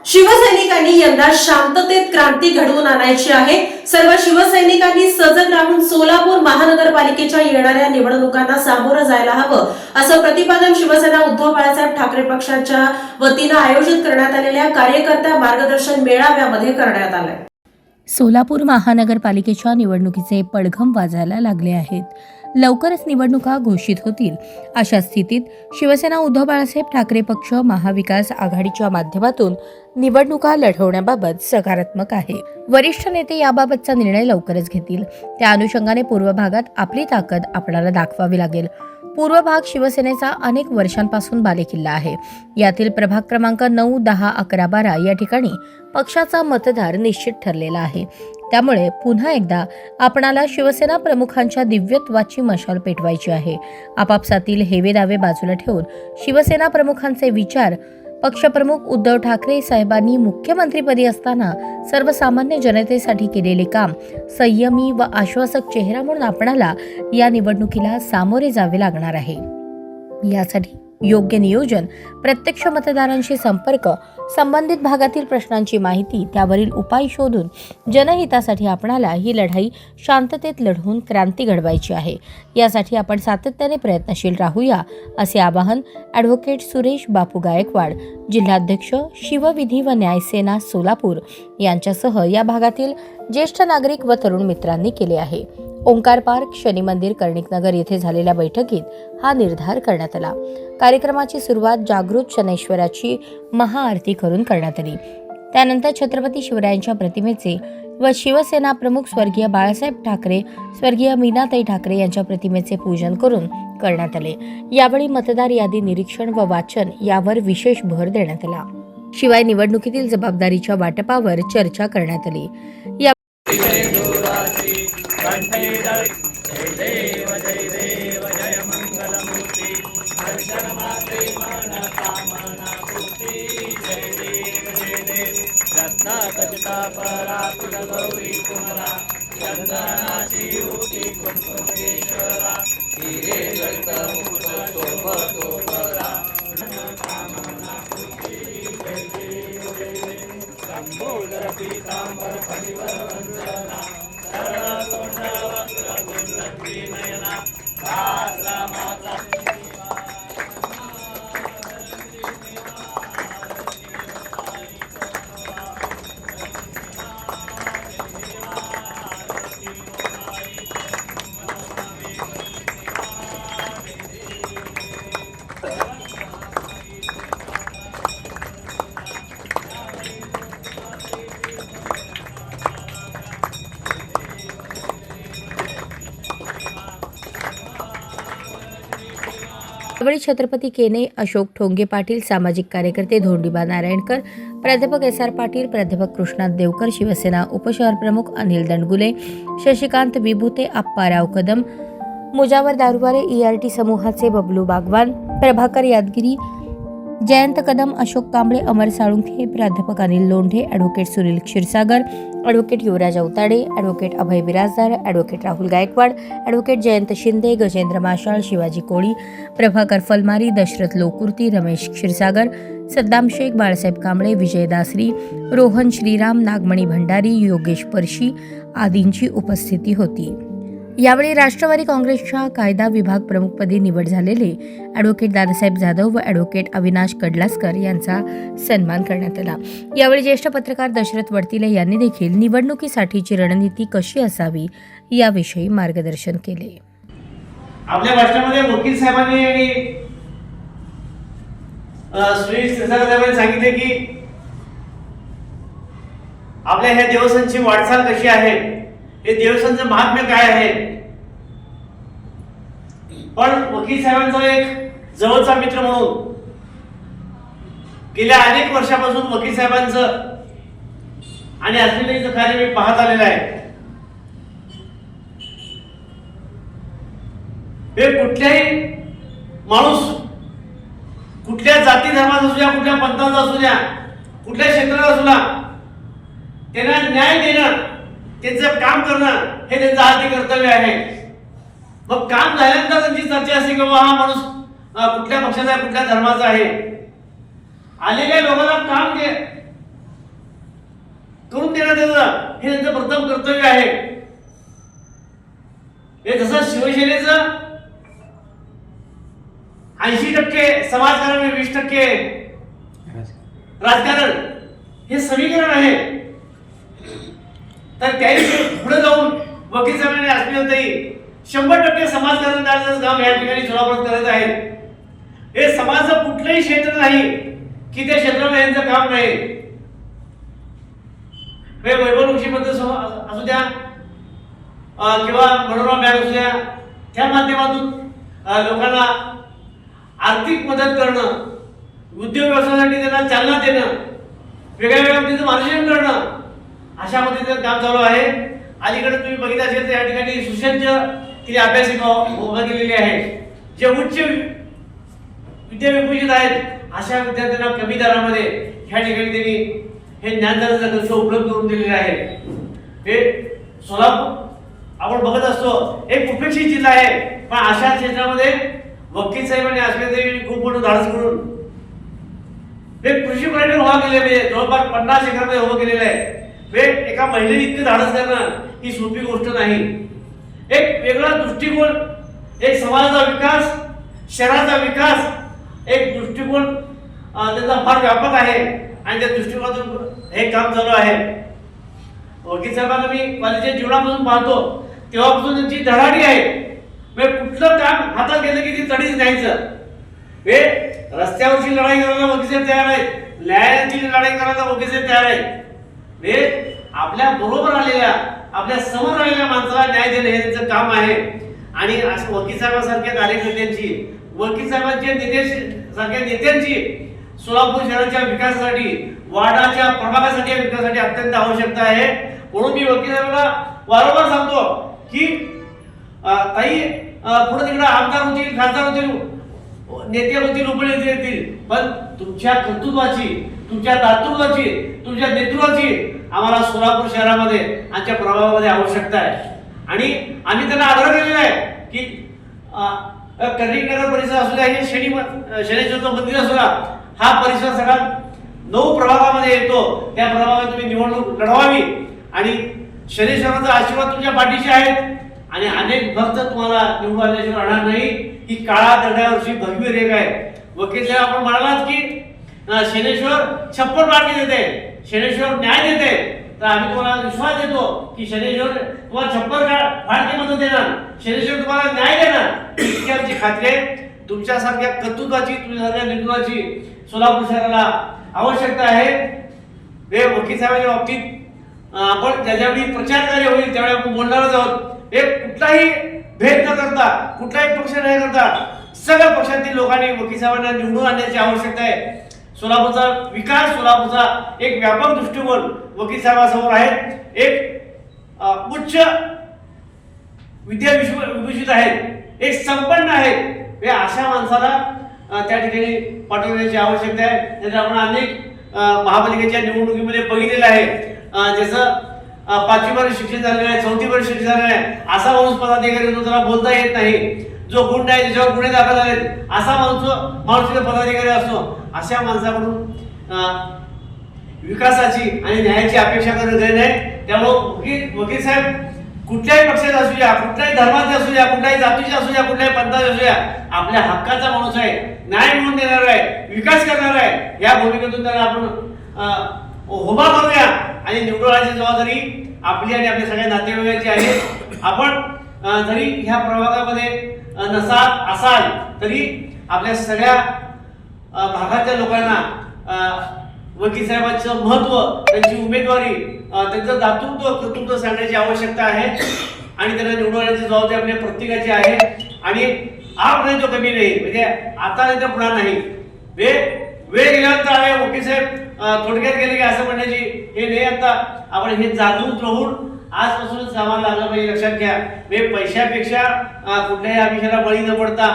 शिवसैनिकांनी यंदा शांततेत क्रांती घडवून आणायची आहे। सर्व शिवसैनिकांनी सजग राहून सोलापूर महानगरपालिकेच्या येणाऱ्या निवडणुकांना सामोरं जायला हवं, असं प्रतिपादन शिवसेना उद्धव बाळासाहेब ठाकरे पक्षाच्या वतीनं आयोजित करण्यात आलेल्या कार्यकर्ता मार्गदर्शन मेळाव्यामध्ये करण्यात आलंय। सोलापूर महानगरपालिकेच्या निवडणुकीचे पडघम वाजायला लागले आहेत। लवकरच निवडणुका घोषित होतील। अशा स्थितीत शिवसेना उद्धव बाळासाहेब ठाकरे पक्ष महाविकास आघाडीच्या माध्यमातून निवडणुका लढवण्याबाबत सकारात्मक आहे। वरिष्ठ नेते याबाबतचा निर्णय लवकरच घेतील। त्या अनुषंगाने पूर्व भागात आपली ताकद आपल्याला दाखवावी लागेल। पूर्व भाग शिवसेनेचा अनेक वर्षांपासून बालेकिल्ला आहे। यातील प्रभाग क्रमांक 9, 10, 11, 12 या ठिकाणी पक्षाचा मतदार निश्चित ठरलेला आहे। त्यामुळे पुन्हा एकदा आपणाला शिवसेना प्रमुखांच्या दिव्यत्वाची मशाल पेटवायची आहे। आपापसातील हेवेदावे बाजूला ठेवून शिवसेना प्रमुखांचे विचार, पक्षप्रमुख उद्धव ठाकरे साहेबांनी मुख्यमंत्रीपदी असताना सर्वसामान्य जनतेसाठी केलेले काम, संयमी व आश्वासक चेहरा म्हणून आपणाला या निवडणुकीला सामोरे जावे लागणार आहे। यासाठी योग्य नियोजन, प्रत्यक्ष मतदारांशी संपर्क, संबंधित भागातील प्रश्नांची माहिती, त्यावरील उपाय शोधून जनहितासाठी आपणाला ही लढाई शांततेत लढवून क्रांती घडवायची आहे। यासाठी आपण सातत्याने प्रयत्नशील राहूया, असे आवाहन ॲडव्होकेट सुरेश बापू गायकवाड, जिल्हाध्यक्ष शिवविधी व न्यायसेना सोलापूर यांच्यासह या भागातील ज्येष्ठ नागरिक व तरुण मित्रांनी केले आहे। ओंकार पार्क, शनी मंदिर, कर्णिकनगर येथे झालेल्या बैठकीत हा निर्धार करण्यात आला। कार्यक्रमाची सुरुवात जागृत शनैश्वराची महाआरती करून करण्यात आली। त्यानंतर छत्रपती शिवरायांच्या प्रतिमेचे व शिवसेना प्रमुख स्वर्गीय बाळासाहेब ठाकरे, स्वर्गीय मीनाताई ठाकरे यांच्या प्रतिमेचे पूजन करून करण्यात आले। यावेळी मतदार यादी निरीक्षण व वाचन यावर विशेष भर देण्यात आला। शिवाय निवडणुकीतील जबाबदारीच्या वाटपावर चर्चा करण्यात आली। या यावेळी छत्रपती केने, अशोक ठोंगे पाटील, सामाजिक कार्यकर्ते धोंडीबा नारायणकर, प्राध्यापक SR पाटील, प्राध्यापक कृष्णात देवकर, शिवसेना उपशहर प्रमुख अनिल दंडगुले, शशिकांत विभूते, आप्पाराव कदम, मुजावर दारुवारे, ERT समूहाचे बबलू बागवान, प्रभाकर यादगिरी, जयंत कदम, अशोक कांबळे, अमर साळुंखे, प्राध्यापक अनिल लोंढे, ॲडव्होकेट सुनील क्षीरसागर, ॲडव्होकेट युवराज अवताडे, ॲडव्होकेट अभय बिराजदार, ॲडव्होकेट राहुल गायकवाड, ॲडव्होकेट जयंत शिंदे, गजेंद्र माशाळ, शिवाजी कोळी, प्रभाकर फलमारी, दशरथ लोकुर्ती, रमेश क्षीरसागर, सद्दाम शेख, बाळासाहेब कांबळे, विजय दासरी, रोहन श्रीराम, नागमणी भंडारी, योगेश परशी आदींची उपस्थिती होती। यावेळी राष्ट्रवादी काँग्रेसच्या कायदा विभाग प्रमुखपदी निवड झालेले ॲडव्होकेट दादासाहेब जाधव व ॲडव्होकेट अविनाश कडलासकर यांचा सन्मान करण्यात आला। यावेळी ज्येष्ठ पत्रकार दशरथ वडतिले यांनी देखील निवडणुकीसाठीची रणनीती कशी असावी याविषयी मार्गदर्शन केले। आपल्या भाषणामध्ये वकील साहेबांनी आणि सुनील क्षीरसागर साहेबांनी सांगितले की आपल्या ह्या देवस्थानची वाटचाल कशी आहे, हे देवस्थानचं महात्म्य काय आहे। पण वकील साहेबांचा एक जवळचा मित्र म्हणून गेल्या अनेक वर्षापासून वकील साहेबांचं आणि असलेलं कार्य मी पाहत आलेलं आहे। हे कुठल्याही माणूस, कुठल्या जाती धर्माचा असू द्या, कुठल्या पंथाचा असू द्या, कुठल्या क्षेत्रात असू द्या, त्यांना न्याय देणं, त्यांचं काम करणं हे त्यांचं आद्य कर्तव्य आहे। मग काम झाल्यानंतर त्यांची चर्चा असते की हा माणूस कुठल्या पक्षाचा आहे, कुठल्या धर्माचा आहे। आलेल्या लोकांना काम दे, करून देण्यात येतं हे त्यांचं प्रथम कर्तव्य आहे. हे जसं शिवसेनेचं 80% समाजकारण आणि 20% राजकारण हे समीकरण आहे, तर त्याही पुढे जाऊन वकील साहेबांनी अस्मिताई 100% समाजकारण करण्याचं काम या ठिकाणी सोलापूर करत आहेत. हे समाजाचं कुठलंही क्षेत्र नाही की त्या क्षेत्रामध्ये यांचं काम नाही. हे वैभव लक्ष्मीपत्र असू द्या किंवा मनोरमा बँक असू द्या, त्या माध्यमातून लोकांना आर्थिक मदत करणं, उद्योग व्यवसायासाठी त्यांना चालना देणं, वेगळ्या वेगळ्या पद्धतीचं मार्गदर्शन करणं, अशा पद्धतीचं काम चालू आहे. अलीकडे तुम्ही बघितलं असेल तर या ठिकाणी सुसज्ज तिने अभ्यासिका उभा केलेली आहे. जे उच्च विद्याविभूषित आहेत अशा विद्यार्थ्यांना कमी दरामध्ये ह्या ठिकाणी त्यांनी हे ज्ञानदानाचा कक्ष उपलब्ध करून दिलेले आहे. हे सोलापूर आपण बघत असतो एक उपेक्षित जिल्हा आहे, पण अशा क्षेत्रामध्ये वकील साहेबांनी असले खूप मोठं धाडस करून हे कृषी पर्यटन उभा केले, म्हणजे जवळपास 50 एकरमध्ये उभं केलेलं आहे. हे एका महिलेने इतकं धाडस करणं ही सोपी गोष्ट नाही. एक वेगळा दृष्टिकोन, एक समाजाचा विकास, शहराचा विकास, एक दृष्टिकोन त्याचा फार व्यापक आहे आणि त्या दृष्टिकोनातून हे काम चालू आहे. वकील साहेबांना मी कॉलेजच्या जीवनापासून पाहतो तेव्हापासून त्यांची धडाडी आहे. कुठलं काम हातात घेतलं की ती तडीच न्यायचं. हे रस्त्यावरची लढाई करायला वकील साहेब तयार आहेत, न्यायाची लढाई करायला वकील साहेब तयार आहेत. हे आपल्या बरोबर आलेल्या, आपल्या समोर आलेल्या माणसाला न्याय देणं हे त्यांचं काम आहे. आणि वकील साहेबांसारख्या कार्यकर्त्यांची, वकील साहेबांच्या सारख्या नेत्यांची सोलापूर शहराच्या विकासासाठी, वार्डाच्या प्रभागासाठी, विकासासाठी अत्यंत आवश्यकता आहे. म्हणून मी वकील साहेबांना वारंवार सांगतो की ताई पुढे तिकडे आमदार होतील, खासदार होतील, नेते होतील, उपनेते येतील, पण तुमच्या कर्तृत्वाची, तुमच्या दातृत्वाची, तुमच्या नेतृत्वाची आम्हाला सोलापूर शहरामध्ये आमच्या प्रभागामध्ये आवश्यकता आहे. आणि आम्ही त्यांना आग्रह केलेला आहे की कर्णिकनगर परिसर असू द्या, हे शनीश्वरचं मंदिर असू द्या, हा परिसर सगळा 9 प्रभागामध्ये येतो. त्या प्रभागात तुम्ही निवडणूक लढवावी आणि शनीश्वराचा आशीर्वाद तुमच्या पाठीशी आहेत आणि अनेक भक्त तुम्हाला निवडून आल्याशिवाय राहणार नाही. ही काळा दगडावरची भगवी रेख आहे. वकील साहेब आपण म्हणालात की शनेश्वर 56 मार्गी देते, शनेश्वर न्याय देते, तर आम्ही तुम्हाला विश्वास देतो की शनेश्वर तुम्हाला 56 फाडके मदत देणार, शनेश्वर तुम्हाला न्याय देणार. इतकी आमची खात्री आहे. तुमच्यासारख्या कर्तृत्वाची, तुमच्यासारख्या नेतृत्वाची सोलापूर शहराला आवश्यकता आहे. हे वकील साहेबांच्या बाबतीत आपण ज्यावेळी प्रचार कार्य होईल त्यावेळी आपण बोलणारच आहोत. हे कुठलाही भेद न करता, कुठलाही पक्ष न करता सगळ्या पक्षातील लोकांनी वकील साहेबांना निवडून आणण्याची आवश्यकता आहे. सोलापूरचा विकास, सोलापूरचा एक व्यापक दृष्टिकोन वकील साहेबांसमोर आहे. एक उच्च विद्याविभूषित आहेत, एक संपन्न आहेत. हे अशा माणसाला त्या ठिकाणी पाठवण्याची आवश्यकता आहे. त्याच्यात आपण अनेक महापालिकेच्या निवडणुकीमध्ये बघितलेलं आहे. जसं 5वी वर्ष शिक्षण झालेलं आहे, 4थी वर्ष शिक्षण झालेलं आहे, असा माणूस पदाधिकारी जो त्याला बोलता येत नाही, जो गुंड आहे त्याच्यावर गुन्हे दाखल झालेत, असा माणूस पदाधिकारी असतो. अशा माणसाकडून विकासाची आणि न्यायाची अपेक्षा करणं गरजेचं आहे. त्यामुळे वकील साहेब कुठल्याही पक्षाचे असू द्या, कुठल्याही धर्माचे असू द्या, कुठल्याही जातीचे असू द्या, कुठल्याही पंथाचे असू द्या, आपल्या हक्काचा माणूस आहे, न्याय मिळवून देणार आहे, विकास करणार आहे. या भूमिकेतून त्याला आपण उभा करूया आणि निवडून आणण्याची जबाबदारी आपली आणि आपल्या सगळ्या नातेवाईकांची आहे. आपण जरी ह्या प्रभागामध्ये असाल तरी आपल्या सगळ्या भागाच्या लोकांना वकील साहेबांचं महत्व, त्यांची उमेदवारी, त्यांचं दातृत्व, कर्तृत्व सांगण्याची आवश्यकता आहे आणि त्यांना निवडून आणण्याची जबाबदारी आपल्या प्रत्येकाची आहे. आणि आप नाही तो कमी नाही, म्हणजे आता नाही तर पुन्हा नाही. वेळ गेल्यानंतर आम्ही वकील साहेब थोडक्यात गेले की असं म्हणण्याची हे नाही. आता आपण हे जागृत राहून आजपासूनच कामाला लागलं पाहिजे. लक्षात घ्या, पैशापेक्षा कुठल्याही आमिषाला बळी न पडता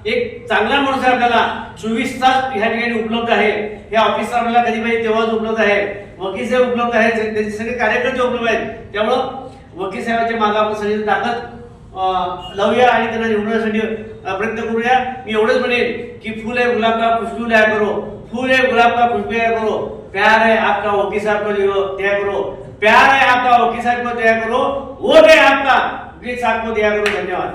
एक चांगला माणूस आहे आपल्याला 24 तास ह्या ठिकाणी उपलब्ध आहे. हे ऑफिस आपल्याला कधी पाहिजे तेव्हाच उपलब्ध आहे. वकील साहेब उपलब्ध आहेत, त्यांचे सगळे कार्यकर्ते उपलब्ध आहेत. त्यामुळं वकील साहेबांच्या मागे आपण सगळी ताकद लावूया आणि त्यांना निवडण्यासाठी प्रयत्न करूया. मी एवढंच म्हणेन की फूल आहे गुलाब का खुशबू लिया करो, फूल है गुलाब का खुशबू लिया करो. प्यार है आपका वकील साहब को दिया करो, प्यार है आपका वकील साहब को दिया करो, वोट है आपका वकील साहब को दिया करो. धन्यवाद.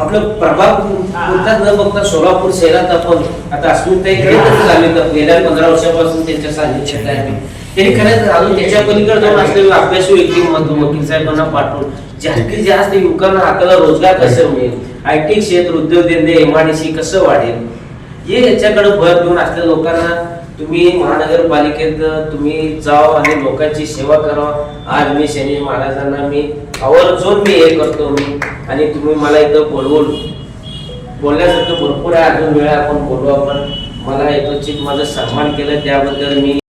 आपलं प्रभाग पुरता न बघता सोलापूर शहरात आपण आता अस्मिताईकडे झाले तर गेल्या 15 वर्षापासून त्यांच्या सानिध्यात आहे. त्यांनी खरंच अजून त्याच्या पलीकडे जाऊन असलेले अभ्यासू व्यक्तिमत्व वकील साहेबांना पाठवून जास्तीत जास्त युवकांना हाताला रोजगार कसं मिळेल, आयटी क्षेत्र, उद्योगधंदे, एमआयडीसी कसं वाढेल, हे याच्याकडे भर देऊन असलेल्या लोकांना तुम्ही महानगरपालिकेत तुम्ही जाओ आणि लोकांची सेवा करा. आज मी शनी महाराजांना मी आवर्जून मी हे करतो मी, आणि तुम्ही मला इथं बोलवून बोलण्यासारखं भरपूर आहे. अजून वेळा आपण बोलू. आपण मला यथोचित माझा सन्मान केला त्याबद्दल मी